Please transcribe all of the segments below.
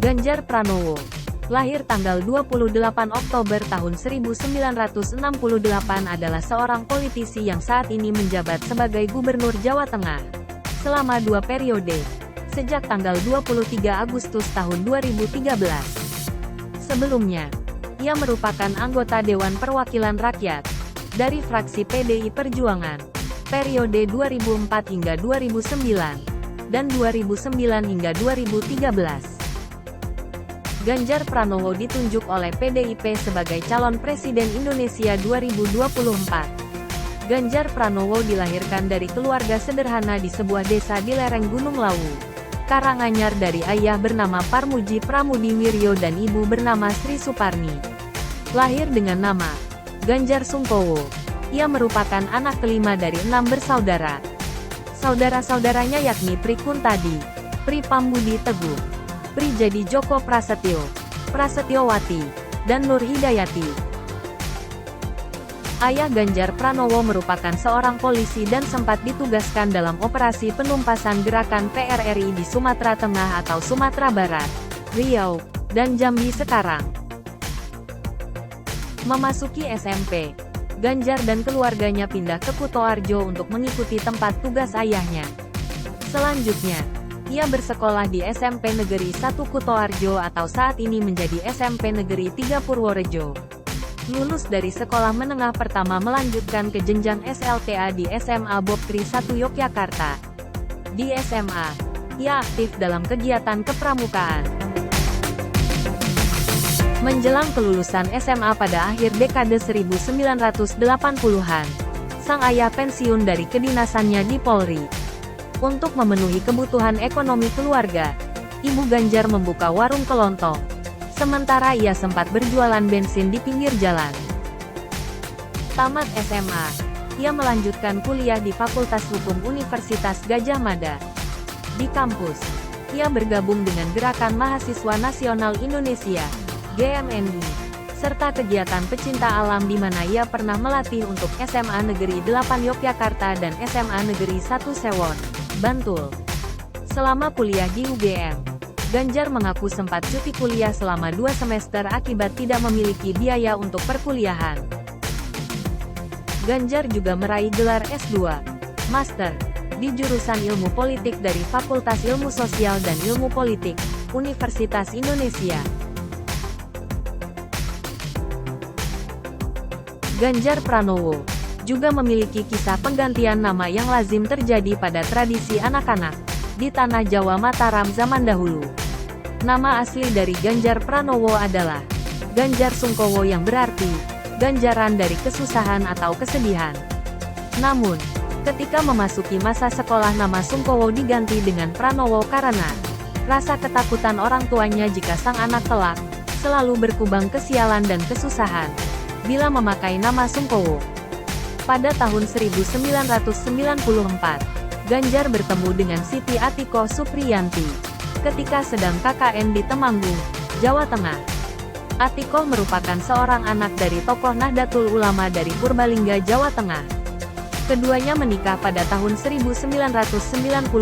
Ganjar Pranowo, lahir tanggal 28 Oktober tahun 1968, adalah seorang politisi yang saat ini menjabat sebagai Gubernur Jawa Tengah selama 2 periode, sejak tanggal 23 Agustus tahun 2013. Sebelumnya, ia merupakan anggota Dewan Perwakilan Rakyat dari fraksi PDI Perjuangan, periode 2004 hingga 2009, dan 2009 hingga 2013. Ganjar Pranowo ditunjuk oleh PDIP sebagai calon presiden Indonesia 2024. Ganjar Pranowo dilahirkan dari keluarga sederhana di sebuah desa di lereng Gunung Lawu, Karanganyar, dari ayah bernama Parmuji Pramudiwiryo dan ibu bernama Sri Suparni. Lahir dengan nama Ganjar Sungkowo, ia merupakan anak kelima dari 6 bersaudara. Saudara-saudaranya yakni Pri Kuntadi, Pri Pambudi Teguh, Pri Jadi Joko Prasetyo, Prasetyowati, dan Nur Hidayati. Ayah Ganjar Pranowo merupakan seorang polisi dan sempat ditugaskan dalam operasi penumpasan gerakan PRRI di Sumatera Tengah atau Sumatera Barat, Riau, dan Jambi sekarang. Memasuki SMP, Ganjar dan keluarganya pindah ke Kutoarjo untuk mengikuti tempat tugas ayahnya. Selanjutnya, ia bersekolah di SMP Negeri 1 Kutoarjo atau saat ini menjadi SMP Negeri 3 Purworejo. Lulus dari sekolah menengah pertama melanjutkan ke jenjang SLTA di SMA Bob Tri 1 Yogyakarta. Di SMA, ia aktif dalam kegiatan kepramukaan. Menjelang kelulusan SMA pada akhir dekade 1980-an, sang ayah pensiun dari kedinasannya di Polri. Untuk memenuhi kebutuhan ekonomi keluarga, Ibu Ganjar membuka warung kelontong. Sementara ia sempat berjualan bensin di pinggir jalan. Tamat SMA, ia melanjutkan kuliah di Fakultas Hukum Universitas Gadjah Mada. Di kampus, ia bergabung dengan Gerakan Mahasiswa Nasional Indonesia, GMNI, serta kegiatan pecinta alam di mana ia pernah melatih untuk SMA Negeri 8 Yogyakarta dan SMA Negeri 1 Sewon, Bantul. Selama kuliah di UGM, Ganjar mengaku sempat cuti kuliah selama 2 semester akibat tidak memiliki biaya untuk perkuliahan. Ganjar juga meraih gelar S2, Master, di jurusan Ilmu Politik dari Fakultas Ilmu Sosial dan Ilmu Politik, Universitas Indonesia. Ganjar Pranowo juga memiliki kisah penggantian nama yang lazim terjadi pada tradisi anak-anak di tanah Jawa Mataram zaman dahulu. Nama asli dari Ganjar Pranowo adalah Ganjar Sungkowo yang berarti ganjaran dari kesusahan atau kesedihan. Namun, ketika memasuki masa sekolah nama Sungkowo diganti dengan Pranowo karena rasa ketakutan orang tuanya jika sang anak kelak selalu berkubang kesialan dan kesusahan bila memakai nama Sungkowo. Pada tahun 1994, Ganjar bertemu dengan Siti Atikoh Supriyanti ketika sedang KKN di Temanggung, Jawa Tengah. Atikoh merupakan seorang anak dari tokoh Nahdlatul Ulama dari Purbalingga, Jawa Tengah. Keduanya menikah pada tahun 1999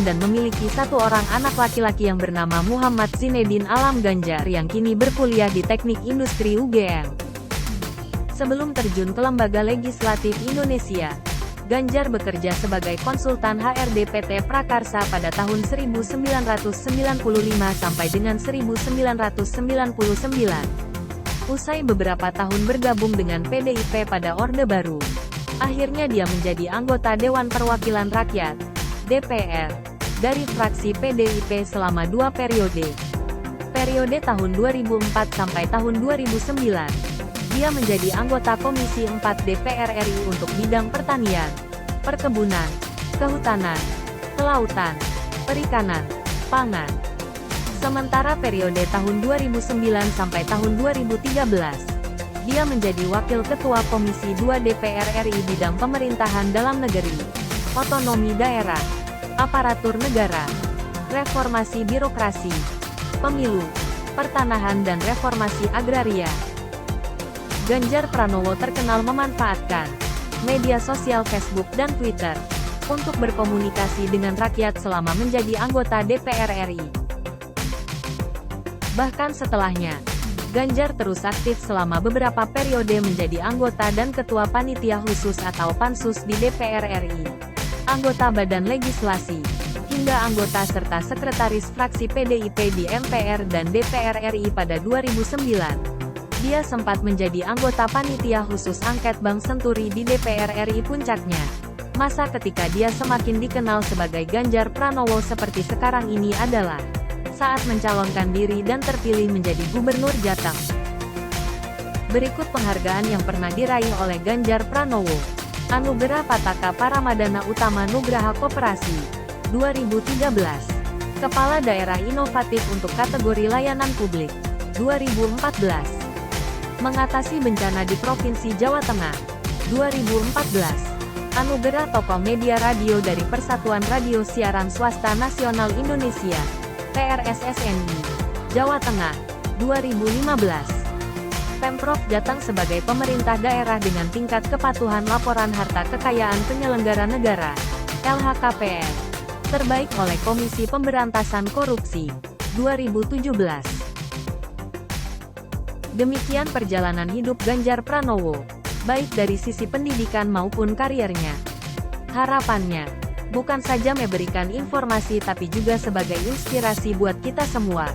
dan memiliki 1 orang anak laki-laki yang bernama Muhammad Zinedin Alam Ganjar yang kini berkuliah di Teknik Industri UGM. Sebelum terjun ke Lembaga Legislatif Indonesia, Ganjar bekerja sebagai konsultan HRD PT Prakarsa pada tahun 1995 sampai dengan 1999. Usai beberapa tahun bergabung dengan PDIP pada Orde Baru, akhirnya dia menjadi anggota Dewan Perwakilan Rakyat, DPR, dari fraksi PDIP selama 2 periode. Periode tahun 2004 sampai tahun 2009. Dia menjadi anggota Komisi 4 DPR RI untuk bidang pertanian, perkebunan, kehutanan, kelautan, perikanan, pangan. Sementara periode tahun 2009 sampai tahun 2013, dia menjadi Wakil Ketua Komisi 2 DPR RI bidang pemerintahan dalam negeri, otonomi daerah, aparatur negara, reformasi birokrasi, pemilu, pertanahan dan reformasi agraria. Ganjar Pranowo terkenal memanfaatkan media sosial Facebook dan Twitter untuk berkomunikasi dengan rakyat selama menjadi anggota DPR RI. Bahkan setelahnya, Ganjar terus aktif selama beberapa periode menjadi anggota dan Ketua Panitia Khusus atau Pansus di DPR RI, anggota Badan Legislasi, hingga anggota serta sekretaris fraksi PDIP di MPR dan DPR RI pada 2009. Dia sempat menjadi anggota Panitia Khusus Angket Bank Senturi di DPR RI. Puncaknya, masa ketika dia semakin dikenal sebagai Ganjar Pranowo seperti sekarang ini adalah saat mencalonkan diri dan terpilih menjadi Gubernur Jateng. Berikut penghargaan yang pernah diraih oleh Ganjar Pranowo. Anugerah Pataka Paramadana Utama Nugraha Koperasi 2013. Kepala Daerah Inovatif untuk kategori Layanan Publik 2014. Mengatasi bencana di Provinsi Jawa Tengah 2014. Anugerah Tokoh Media Radio dari Persatuan Radio Siaran Swasta Nasional Indonesia PRSSNI, Jawa Tengah, 2015. Pemprov Jateng sebagai pemerintah daerah dengan tingkat kepatuhan laporan harta kekayaan penyelenggara negara, LHKPN, terbaik oleh Komisi Pemberantasan Korupsi, 2017. Demikian perjalanan hidup Ganjar Pranowo, baik dari sisi pendidikan maupun kariernya. Harapannya, bukan saja memberikan informasi tapi juga sebagai inspirasi buat kita semua.